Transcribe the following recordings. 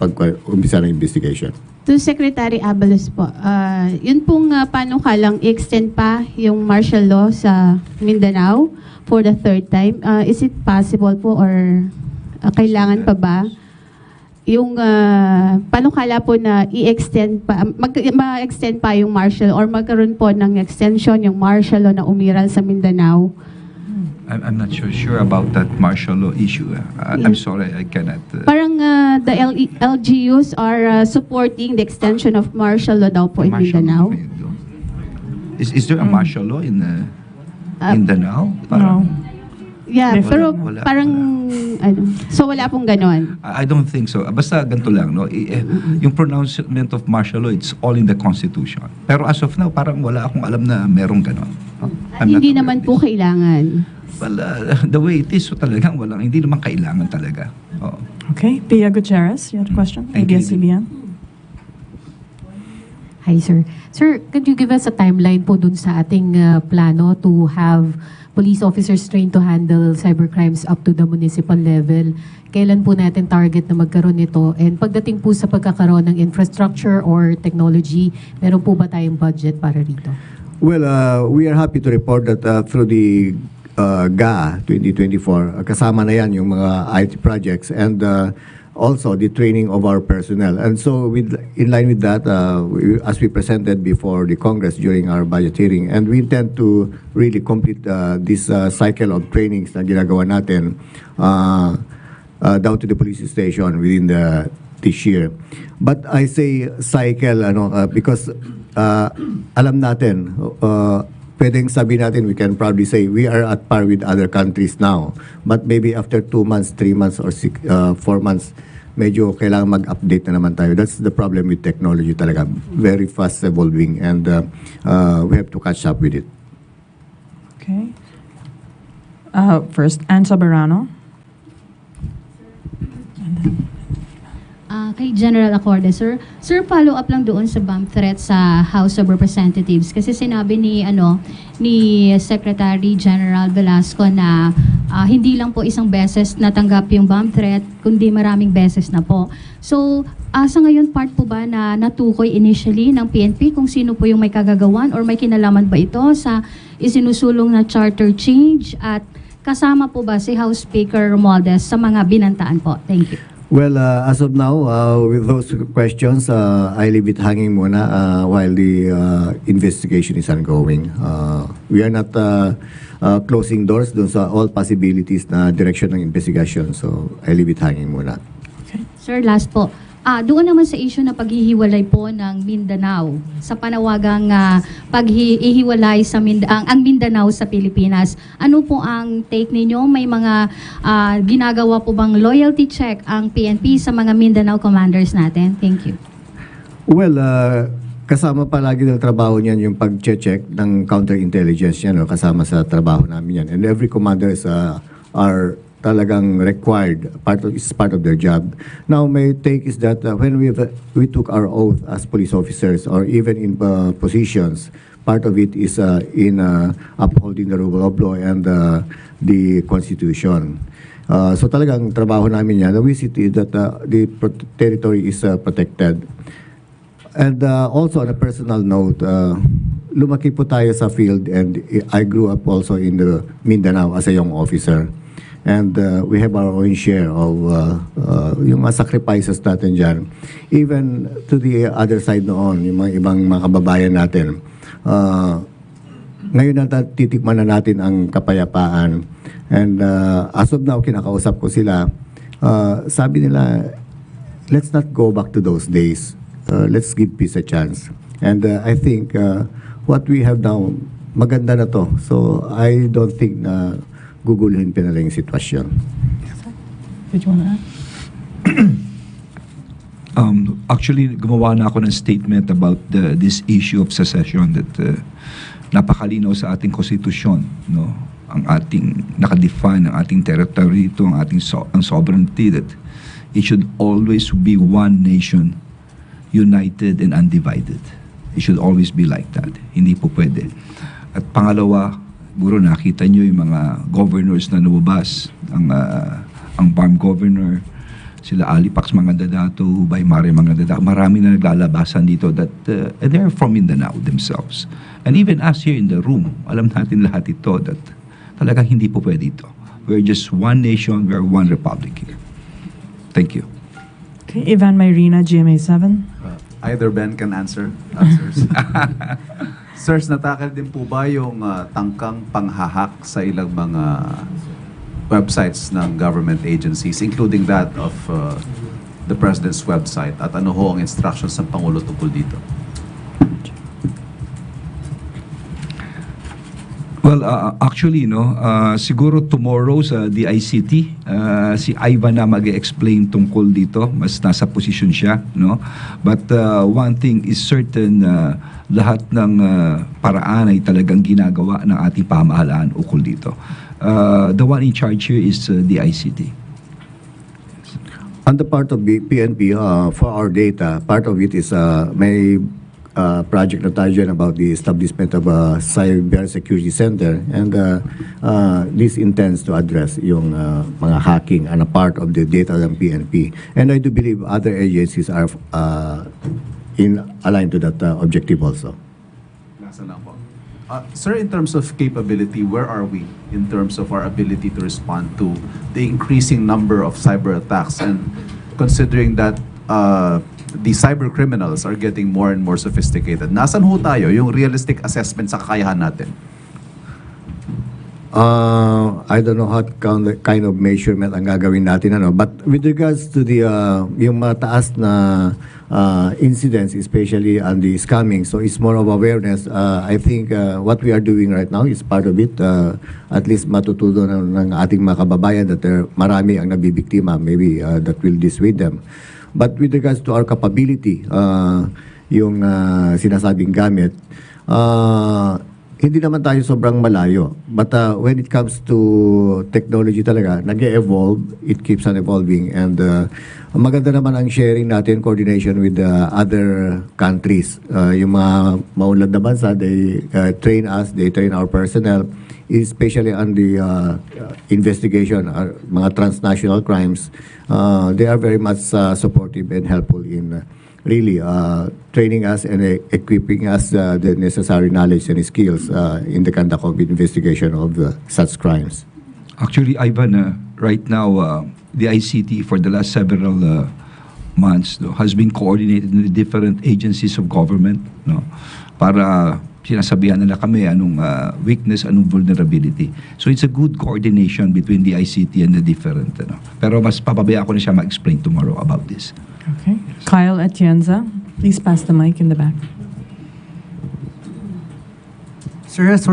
pag-umpisa ng investigation. To Secretary Abalos po, yun pong panukalang i-extend pa yung martial law sa Mindanao for the third time. Is it possible po or kailangan pa ba yung panukala po na i-extend pa, ma-extend pa yung martial or magkaroon po ng extension yung martial law na umiral sa Mindanao? I'm not sure about that martial law issue. I'm sorry, I cannot. Parang the LGUs are supporting the extension of martial law daw po in Mindanao. Is there a martial law in Mindanao? No. Yeah, Wala, pero wala, parang ano, so wala pong ganon. I don't think so. Basta ganito lang, no? Yung pronouncement of martial law, it's all in the Constitution. Pero as of now, parang wala akong alam na merong ganon. Hindi naman po kailangan. Well, the way it is, so talagang walang, hindi naman kailangan talaga. Oo. Okay, Pia Gutierrez, you had a question? Thank you. ABS-CBN. Hi, sir. Sir, could you give us a timeline po dun sa ating plano to have police officers trained to handle cybercrimes up to the municipal level? Kailan po natin target na magkaroon nito? And pagdating po sa pagkakaroon ng infrastructure or technology, meron po ba tayong budget para rito? Well, we are happy to report that through the GA 2024, kasama na yan yung mga IT projects and also the training of our personnel. And so in line with that, as we presented before the Congress during our budget hearing, and we intend to really complete this cycle of trainings na ginagawa natin down to the police station within this year. But I say cycle because alam natin, pwedeng sabihin natin, we can probably say we are at par with other countries now. But maybe after 2 months, 3 months, or 4 months, medyo kailangan mag-update na naman tayo. That's the problem with technology talaga. Very fast evolving and we have to catch up with it. Okay. First, Ann Soberano. Kay General Acorde, sir. Sir, follow up lang doon sa bomb threat sa House of Representatives kasi sinabi ni Secretary General Velasco na hindi lang po isang beses natanggap yung bomb threat, kundi maraming beses na po. So, sa ngayon part po ba na natukoy initially ng PNP kung sino po yung may kagagawan or may kinalaman ba ito sa isinusulong na charter change at kasama po ba si House Speaker Romualdez sa mga binantaan po? Thank you. Well, as of now, with those questions, I leave it hanging muna while the investigation is ongoing. We are not closing doors dun sa all possibilities na direction ng investigation. So, I leave it hanging muna. Okay. Sir, last po. Doon naman sa issue na paghihiwalay po ng Mindanao sa panawagang paghihiwalay sa ang Mindanao sa Pilipinas. Ano po ang take ninyo? May mga ginagawa po bang loyalty check ang PNP sa mga Mindanao commanders natin? Thank you. Well, kasama palagi ng trabaho niyan yung pag-check ng counterintelligence yan, kasama sa trabaho namin yan. And every commander are talagang required, is part of their job. Now, my take is that when we took our oath as police officers or even in positions, part of it is in upholding the rule of law and the Constitution. So talagang trabaho namin yan. We see that the territory is protected. And also on a personal note, lumaki po tayo sa field and I grew up also in the Mindanao as a young officer. And we have our own share of yung mga sacrifices natin dyan. Even to the other side noon, yung mga ibang mga kababayan natin. Ngayon na titikman na natin ang kapayapaan. And as of now, kinakausap ko sila. Sabi nila, let's not go back to those days. Let's give peace a chance. And I think what we have now, maganda na to. So I don't think na guguluhin pa na lang yung sitwasyon. Did you want to add? Actually, gumawa na ako ng statement about this issue of secession that napakalinaw sa ating konstitusyon, no? Ang ating nakadefine ang ating territory ito, ang ating ang sovereignty, that it should always be one nation, united and undivided. It should always be like that. Hindi po pwede. At pangalawa, siguro nakita nyo yung mga governors na lumabas, ang BARM governor, sila Alipax Mangandadato, Baymare Mangandadato, marami na naglalabasan dito that they're from Mindanao themselves. And even us here in the room, alam natin lahat ito that talagang hindi po pwede ito. We're just one nation, we're one republic here. Thank you. Okay, Ivan Mayrina, GMA7. Either Ben can answer. Answers. Sirs, natakal din po ba yung tangkang panghahak sa ilang mga websites ng government agencies, including that of the President's website? At ano ho ang instructions ng Pangulo tungkol dito? Well, actually, siguro tomorrow sa DICT, si Ivan na mag-explain tungkol dito. Mas nasa posisyon siya, no? But one thing is certain, lahat ng paraan ay talagang ginagawa ng ating pamahalaan ukol dito. The one in charge here is the ICT. On the part of PNP, for our data, part of it is may project na tayo dyan about the establishment of a cyber security center, and this intends to address yung mga hacking and a part of the data ng PNP. And I do believe other agencies are in aligned to that objective also. Nasa lang po. Sir, in terms of capability, where are we in terms of our ability to respond to the increasing number of cyber attacks, and considering that the cyber criminals are getting more and more sophisticated? Nasaan ho tayo yung realistic assessment sa kakayahan natin? I don't know what kind of measurement ang gagawin natin, but with regards to the yung mataas na incidents, especially on the scamming, so it's more of awareness. I think what we are doing right now is part of it. At least matututo ng ating mga kababayan that marami ang nabibiktima, maybe that will dissuade them. But with regards to our capability, yung sinasabing gamit, hindi naman tayo sobrang malayo. But when it comes to technology talaga, nag-evolve, it keeps on evolving. And maganda naman ang sharing natin, coordination with other countries. Yung mga maunlad na bansa, they train us, they train our personnel, especially on the investigation, mga transnational crimes. They are very much supportive and helpful in really training us and equipping us the necessary knowledge and skills in the conduct of investigation of such crimes. Actually, Ivan, right now, the ICT for the last several months has been coordinated in the different agencies of government, para sinasabihan nila kami anong weakness, anong vulnerability. So it's a good coordination between the ICT and the different. Pero mas papabaya ko na siya ma-explain tomorrow about this. Okay. Kyle Atienza, please pass the mic in the back. Sir, has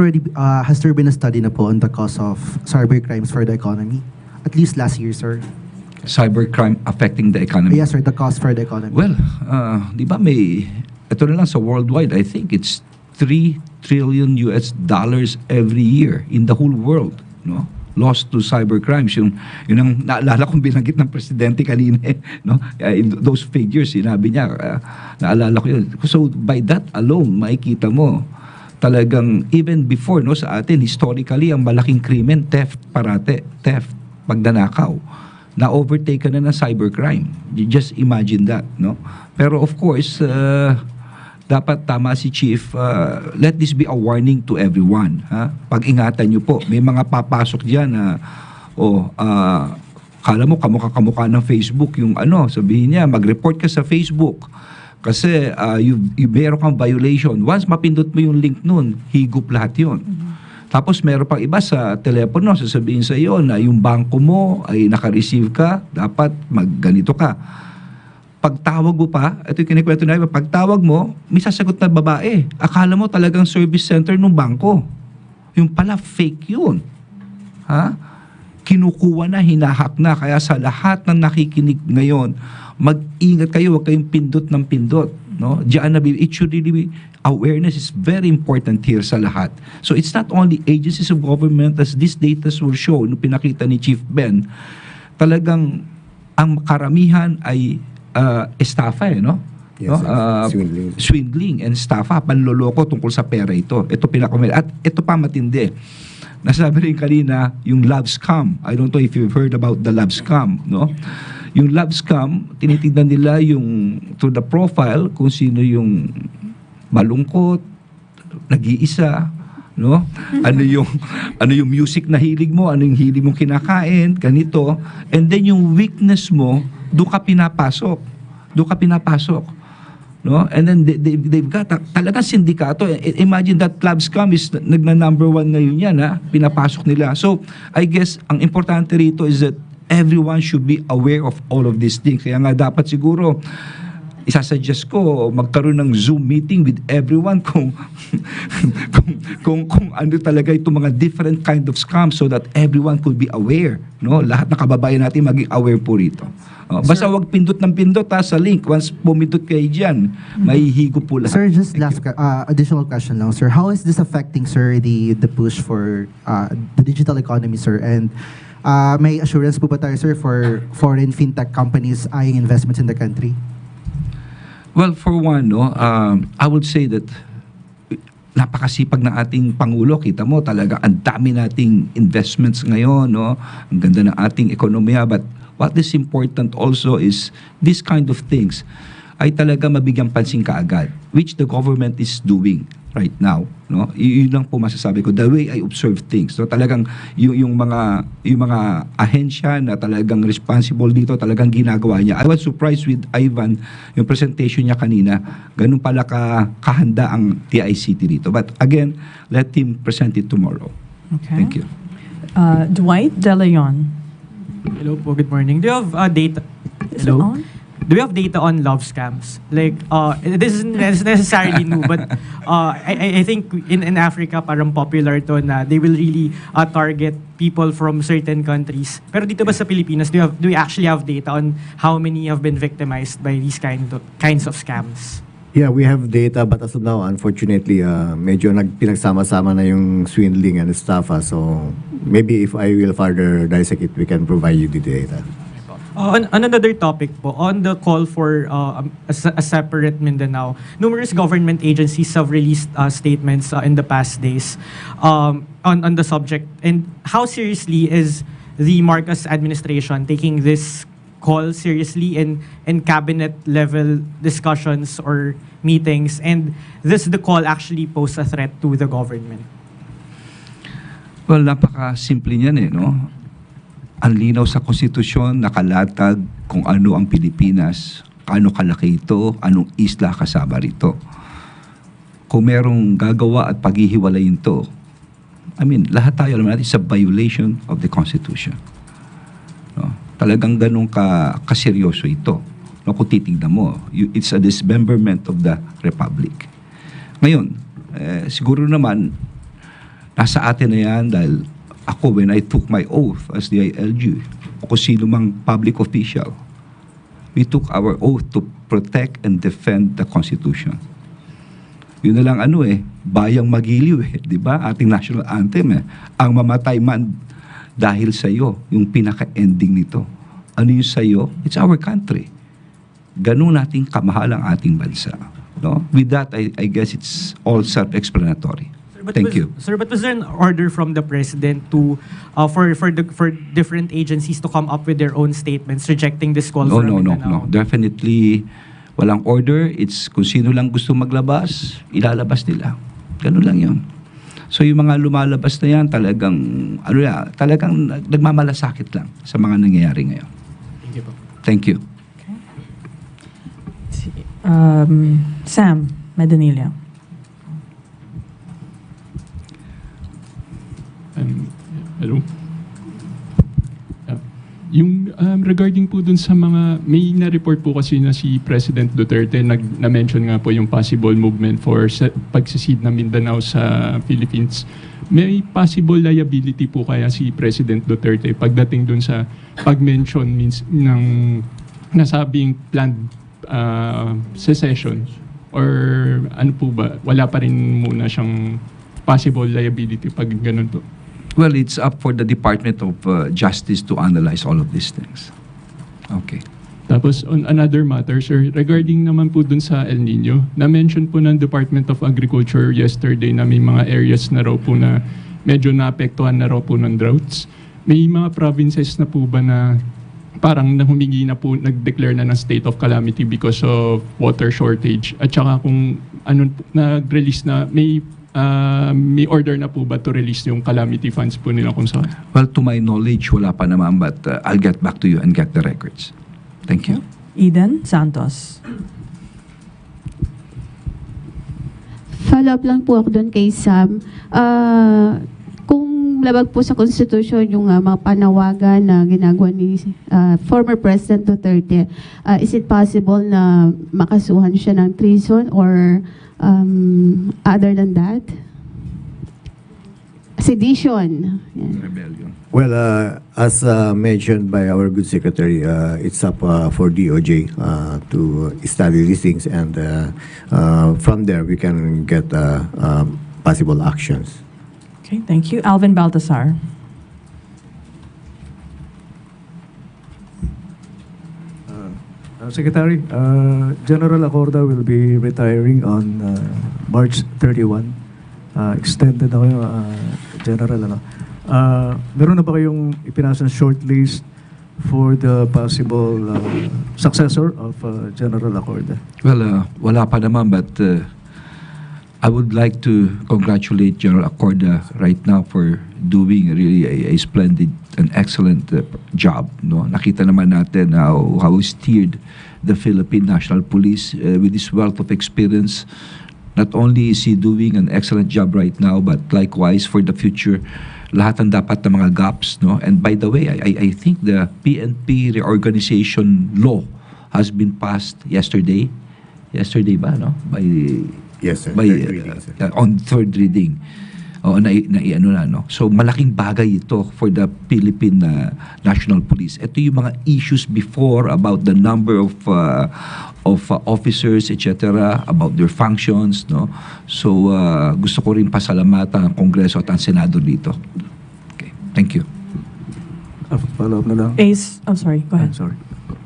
there been a study na po on the cause of cyber crimes for the economy? At least last year, sir. Cybercrime affecting the economy. Yes, sir, the cost for the economy. Well, di ba ito na lang sa worldwide, I think it's $3 trillion every year in the whole world, no? Lost to cyber crimes. Yun ang naalala kong binanggit ng presidente kanina, no? Those figures, sinabi niya, naalala ko yun. So by that alone, makikita mo, talagang even before, no, sa atin, historically, ang malaking krimen, theft, pagdanakaw, na-overtake na ng cybercrime. You just imagine that, no? Pero of course, dapat tama si Chief, let this be a warning to everyone. Pag-ingatan nyo po. May mga papasok dyan na, kala mo kamukha ng Facebook, yung sabihin niya, mag-report ka sa Facebook. Kasi meron kang violation. Once mapindot mo yung link nun, higup lahat yun. Tapos meron pang iba sa telepono, sasabihin sa iyo na yung bangko mo ay naka-receive ka, dapat magganito ka. Pagtawag mo pa, ito yung kinikwento na iba, pagtawag mo, may sasagot na babae. Akala mo talagang service center ng bangko. Yung pala, fake yun. Kinukuha na, hinahak na. Kaya sa lahat ng nakikinig ngayon, mag-ingat kayo, huwag kayong pindot ng pindot. No? Diyan it should really be, awareness is very important here sa lahat. So it's not only agencies of government, as these data will show, no, pinakita ni Chief Ben, talagang ang karamihan ay estafa, no? Yes, Swindling and estafa, panloloko tungkol sa pera ito. Ito at ito pa matindi. Nasabi rin kanina yung love scam. I don't know if you've heard about the love scam, no? Yung love scam, tinitignan nila yung through the profile kung sino yung malungkot, nag-iisa, no? Ano yung music na hilig mo, ano yung hilig mong kinakain, ganito. And then yung weakness mo, doon ka pinapasok. No? And then they've got talagang sindikato. Imagine that love scam is number 1 ngayon yan, ha? Pinapasok nila. So, I guess, ang importante rito is that everyone should be aware of all of these things. Kaya nga dapat siguro, isasuggest ko magkaroon ng Zoom meeting with everyone kung kung ano talaga itong mga different kind of scams so that everyone could be aware, no? Lahat ng kababayan natin maging aware po rito. Basta wag pindot ng pindot sa link. Once pumindot kayo diyan, mahihigo po lahat. Sir, just last additional question lang, sir. How is this affecting, sir, the push for the digital economy, sir? And may assurance po ba tayo, sir, for foreign fintech companies eyeing investments in the country? Well, for one, no, I would say that napakasipag ng ating Pangulo. Kita mo talaga, ang dami nating investments ngayon, no? Ang ganda ng ating ekonomiya. But what is important also is this kind of things ay talaga mabigyang pansin kaagad, which the government is doing right now, no? Yun lang po masasabi ko, the way I observe things. So talagang yung mga ahensya na talagang responsible dito, talagang ginagawa niya. I was surprised with Ivan, yung presentation niya kanina, ganun pala kahanda ang TICT dito. But again, let him present it tomorrow. Okay. Thank you. Dwight De Leon. Hello po, good morning. Do you have data? Is it on? Do you have data on love scams? Like, this isn't necessarily new, but I think in Africa, parang popular to na they will really target people from certain countries. Pero dito ba sa Pilipinas, do we actually have data on how many have been victimized by these kinds of scams? Yeah, we have data, but as of now, unfortunately, medyo pinagsama-sama na yung swindling and stuff. So maybe if I will further dissect it, we can provide you the data. On another topic po, on the call for a separate Mindanao, numerous government agencies have released statements in the past days on the subject. And how seriously is the Marcos administration taking this call seriously in cabinet level discussions or meetings? And does the call actually pose a threat to the government? Well, napaka-simple niyan no? Ang linaw sa konstitusyon, nakalatag kung ano ang Pilipinas, ano kalaki ito, anong isla kasama rito. Kung merong gagawa at paghihiwalayin ito, lahat tayo alam natin sa violation of the Constitution. No? Talagang ganun kaseryoso ito. No, kung titignan mo, it's a dismemberment of the Republic. Ngayon, siguro naman, nasa atin na yan dahil ako, when I took my oath as the ILG, o sino mang public official, we took our oath to protect and defend the Constitution. Yun na lang bayang magiliw di ba? Ating national anthem Ang mamatay man dahil sa iyo, yung pinaka-ending nito. Ano yung sa iyo? It's our country. Ganun nating kamahal ang ating bansa. No? With that, I guess it's all self-explanatory. Thank you. Sir, but was there an order from the President to for different agencies to come up with their own statements rejecting this call for No. Mindanao? Definitely, walang order. It's kung sino lang gusto maglabas, ilalabas nila. Ganun lang yun. So yung mga lumalabas na yan, talagang nagmamalasakit lang sa mga nangyayari ngayon. Thank you po. Thank you. Sam Medinilla. Hello? Yung regarding po dun sa mga, may na-report po kasi na si President Duterte, na-mention nga po yung possible movement for pagsisid na Mindanao sa Philippines. May possible liability po kaya si President Duterte pagdating dun sa pag-mention ng nasabing planned secession? Or ano po ba, wala pa rin muna siyang possible liability pag ganun po? Well, it's up for the Department of Justice to analyze all of these things. Okay. Tapos on another matter, sir, regarding naman po dun sa El Nino, na-mention po ng Department of Agriculture yesterday na may mga areas na raw po na medyo naapektuhan na raw po ng droughts. May mga provinces na po ba na parang humingi na po, nag-declare na ng state of calamity because of water shortage. At saka kung ano, nag-release na, may order na po ba to release yung calamity funds po nila kung saan? Well, to my knowledge, wala pa naman, but I'll get back to you and get the records. Thank you. Eden Santos. Follow up lang po ako doon kay Sam. Kung labag po sa Constitution yung mga panawagan na ginagawa ni former President Duterte, is it possible na makasuhan siya ng treason or other than that? Sedition. Yan. Rebellion. Well, as mentioned by our good secretary, it's up for DOJ to study these things, and from there we can get possible actions. Okay, thank you. Alvin Baltasar. Secretary, General Acorda will be retiring on March 31. Extended ako yung General. Meron na ba kayong ipinasang shortlist for the possible successor of General Acorda? Well, wala pa naman, but I would like to congratulate General Acorda right now for doing really a splendid and excellent job. No? Nakita naman natin how he steered the Philippine National Police with his wealth of experience. Not only is he doing an excellent job right now, but likewise for the future, lahat ng dapat ng mga gaps. No? And by the way, I think the PNP reorganization law has been passed yesterday. Yesterday ba, no? Yes, sir. By, Third reading, sir. on third reading. O ano na, no? So malaking bagay ito for the Philippine National Police. Ito yung mga issues before about the number of officers, etc., about their functions, no? So gusto ko rin pasalamatan ang Kongreso at ang Senado dito. Okay. Thank you. Follow up na lang. Ace, oh sorry, go ahead. I'm sorry.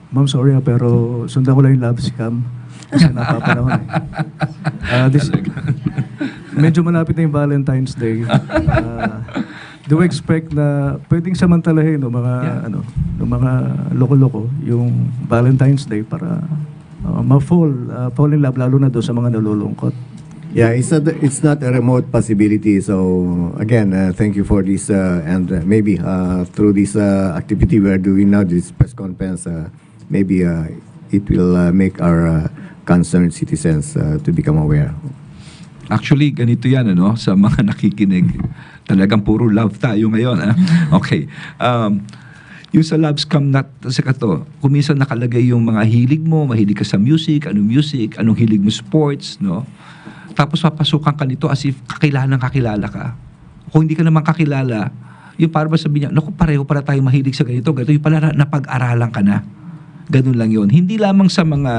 Ma'am, sorry pero sundan ko lang yung lab scam. Kasi napapanahon medyo malapit na yung Valentines Day. Do we expect na pwedeng samantalahin ng mga ng mga loko-loko yung Valentine's Day para fall in love lalo na doon sa mga nalulungkot? Yeah, it's not a remote possibility. So again, thank you for this, and maybe through this activity we are doing now, this press conference, maybe it will make our concerned citizens to become aware. Actually, ganito yan, ano, sa mga nakikinig. Talagang puro love tayo ngayon. Okay. Yung sa love scam sa kato, kung minsan nakalagay yung mga hilig mo, mahilig ka sa music, anong hilig mo sports, no? Tapos papasukan ka nito as if kakilala ka. Kung hindi ka naman kakilala, yung para ba sabihin niya, naku, pareho para tayo mahilig sa ganito, yung pala napag-aralan ka na. Ganun lang yun. Hindi lamang sa mga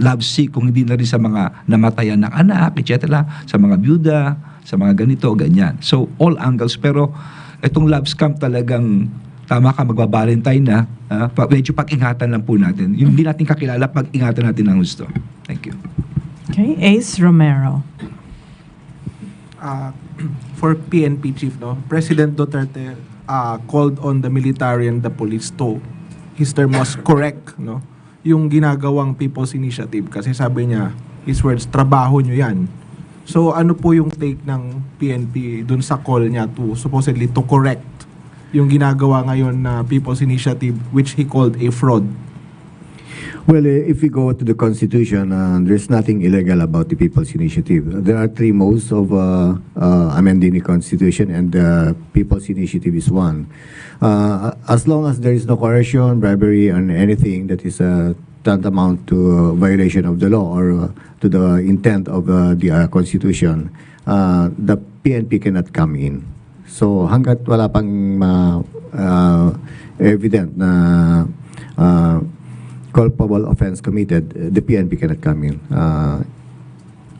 love sick, kung hindi na rin sa mga namatayan ng anak, etc., sa mga byuda, sa mga ganito, ganyan. So, all angles. Pero, itong love scam talagang, tama ka, magbabalentine na, medyo pag-ingatan lang po natin. Yung hindi natin kakilala, pag-ingatan natin ang gusto. Thank you. Okay, Ace Romero. For PNP chief, no, President Duterte called on the military and the police to, his term was correct, no, yung ginagawang People's Initiative, kasi sabi niya, his words, trabaho nyo yan. So ano po yung take ng PNP dun sa call niya to supposedly to correct yung ginagawa ngayon na People's Initiative, which he called a fraud? Well, if we go to the Constitution, there's nothing illegal about the People's Initiative. There are three modes of amending the Constitution, and the People's Initiative is one. As long as there is no coercion, bribery, and anything that is tantamount to a violation of the law or to the intent of the Constitution, the PNP cannot come in. So hanggat wala pang evident na culpable offense committed, the PNP cannot come in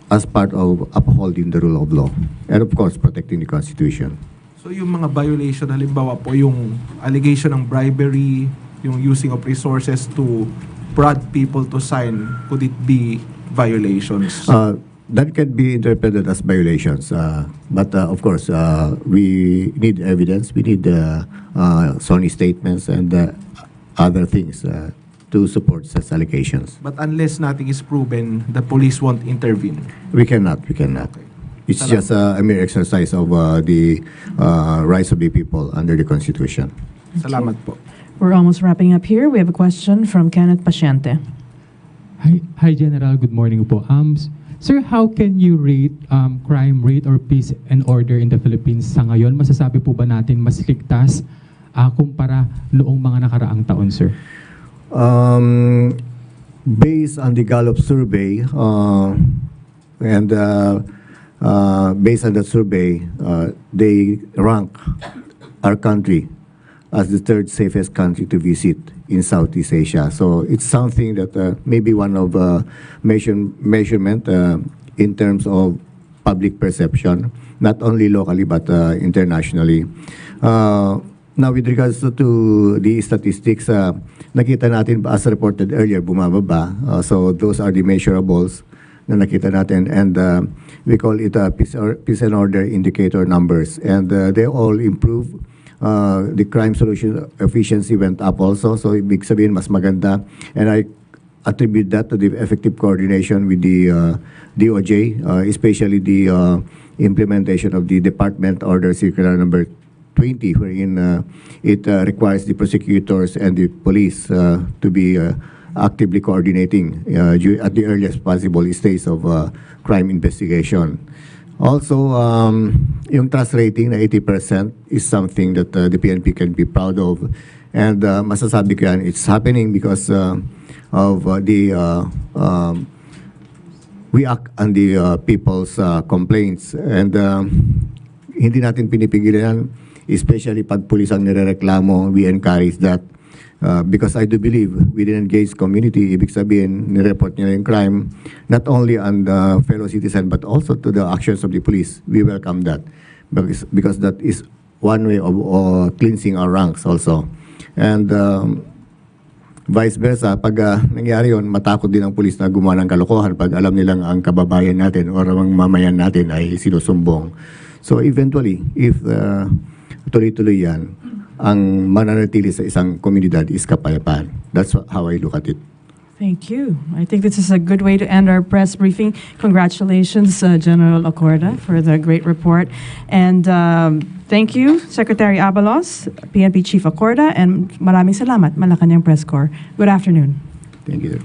as part of upholding the rule of law and of course protecting the Constitution. So yung mga violation, halimbawa po yung allegation ng bribery, yung using of resources to prod people to sign, could it be violations? That can be interpreted as violations, but of course we need evidence, we need sworn statements, and other things to support such allegations. But unless nothing is proven, the police won't intervene. We cannot. It's Salamat. just a mere exercise of the rights of the people under the Constitution. Salamat po. We're almost wrapping up here. We have a question from Kenneth Paciente. Hi, General. Good morning po. Sir, how can you rate crime rate or peace and order in the Philippines sa ngayon? Masasabi po ba natin mas ligtas kumpara noong mga nakaraang taon, sir? Based on the Gallup survey, and based on that survey, they rank our country as the third safest country to visit in Southeast Asia. So it's something that maybe one of measurement in terms of public perception, not only locally but internationally. Now, with regards to the statistics, nakita natin, as reported earlier, bumababa. So those are the measurables na nakita natin. And we call it peace and order indicator numbers. And they all improve. The crime solution efficiency went up also. So ibig sabihin, mas maganda. And I attribute that to the effective coordination with the DOJ, especially the implementation of the Department Order Circular number 20, wherein it requires the prosecutors and the police to be actively coordinating at the earliest possible stage of crime investigation. Also, yung trust rating na 80% is something that the PNP can be proud of. And masasabi ko yan, it's happening because of we act on the people's complaints. And hindi natin pinipigilan yan. Especially pag pulis ang nirereklamo, we encourage that. Because I do believe within engaged community, ibig sabihin, nireport nila yung crime, not only on the fellow citizen, but also to the actions of the police. We welcome that. Because that is one way of cleansing our ranks also. And vice versa, pag nangyari yun, matakot din ang pulis na gumawa ng kalokohan pag alam nilang ang kababayan natin o ang mamayan natin ay sinusumbong. So eventually, if tuloy-tuloy yan, ang mananatili sa isang komunidad is kapayapaan. That's how I look at it. Thank you. I think this is a good way to end our press briefing. Congratulations, General Acorda, for the great report. And thank you, Secretary Abalos, PNP Chief Acorda, and maraming salamat, Malacanang Press Corps. Good afternoon. Thank you.